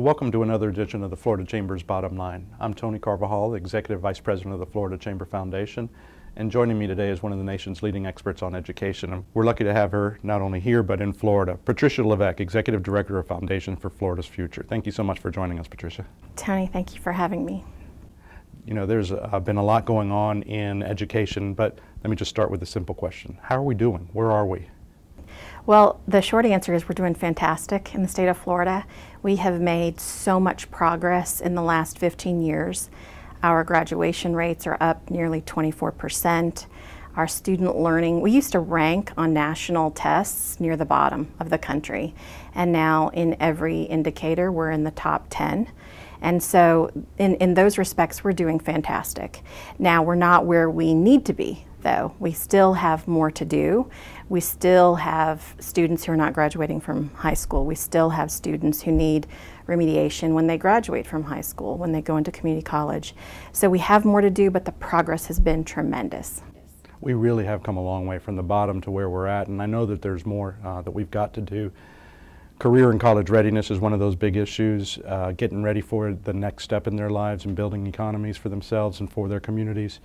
So welcome to another edition of the Florida Chamber's Bottom Line. I'm Tony Carvajal, Executive Vice President of the Florida Chamber Foundation, and joining me today is one of the nation's leading experts on education. And we're lucky to have her not only here but in Florida. Patricia Levesque, Executive Director of Foundation for Florida's Future. Thank you so much for joining us, Patricia. Tony, thank you for having me. You know, there's been a lot going on in education, but let me just start with a simple question. How are we doing? Where are we? Well, the short answer is we're doing fantastic in the state of Florida. We have made so much progress in the last 15 years. Our graduation rates are up nearly 24%. Our student learning, we used to rank on national tests near the bottom of the country, and now in every indicator we're in the top 10. And so in those respects we're doing fantastic. Now we're not where we need to be, though. We still have more to do. We still have students who are not graduating from high school. We still have students who need remediation when they graduate from high school, when they go into community college. So we have more to do, but the progress has been tremendous. We really have come a long way from the bottom to where we're at, and I know that there's more that we've got to do. Career and college readiness is one of those big issues, getting ready for the next step in their lives and building economies for themselves and for their communities.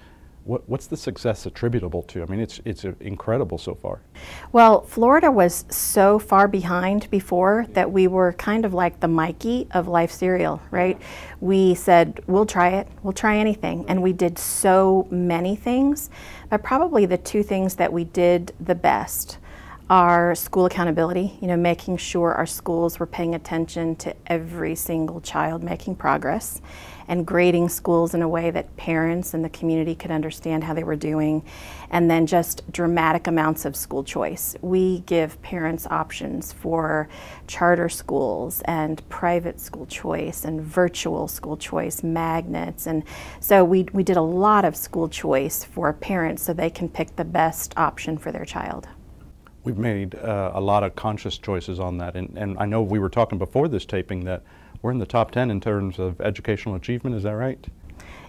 What's the success attributable to? I mean, it's incredible so far. Well, Florida was so far behind before that we were kind of like the Mikey of life cereal, right? We said, we'll try it, we'll try anything, and we did so many things, but probably the two things that we did the best are school accountability, you know, making sure our schools were paying attention to every single child making progress, and grading schools in a way that parents and the community could understand how they were doing, and then just dramatic amounts of school choice. We give parents options for charter schools and private school choice and virtual school choice, magnets, and so we did a lot of school choice for parents so they can pick the best option for their child. We've made a lot of conscious choices on that, and I know we were talking before this taping that we're in the top 10 in terms of educational achievement, is that right?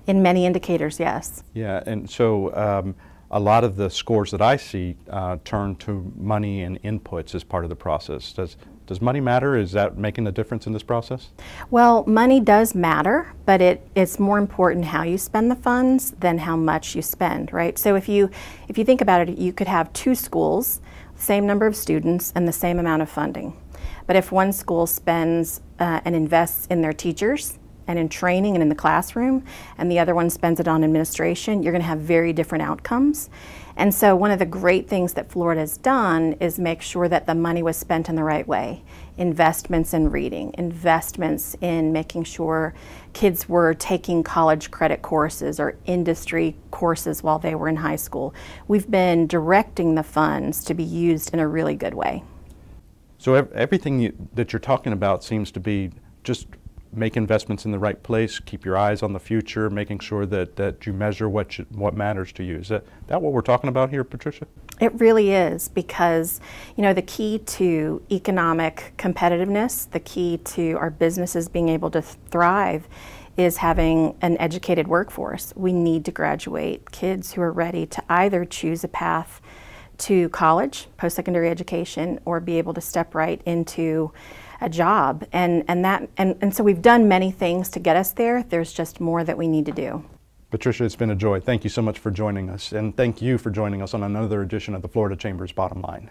In many indicators, yes. Yeah, and so a lot of the scores that I see turn to money and inputs as part of the process. Does money matter? Is that making a difference in this process? Well, money does matter, but it's more important how you spend the funds than how much you spend, right? So if you think about it, you could have two schools, same number of students, and the same amount of funding. But if one school spends and invests in their teachers and in training and in the classroom, and the other one spends it on administration, you're going to have very different outcomes. And so one of the great things that Florida has done is make sure that the money was spent in the right way. Investments in reading, investments in making sure kids were taking college credit courses or industry courses while they were in high school. We've been directing the funds to be used in a really good way. So everything that you're talking about seems to be just make investments in the right place, keep your eyes on the future, making sure that you measure what matters to you. Is that what we're talking about here, Patricia? It really is, because you know the key to economic competitiveness, the key to our businesses being able to thrive is having an educated workforce. We need to graduate kids who are ready to either choose a path to college, post-secondary education, or be able to step right into a job, and so we've done many things to get us there. There's just more that we need to do. Patricia, it's been a joy. Thank you so much for joining us, and thank you for joining us on another edition of the Florida Chamber's Bottom Line.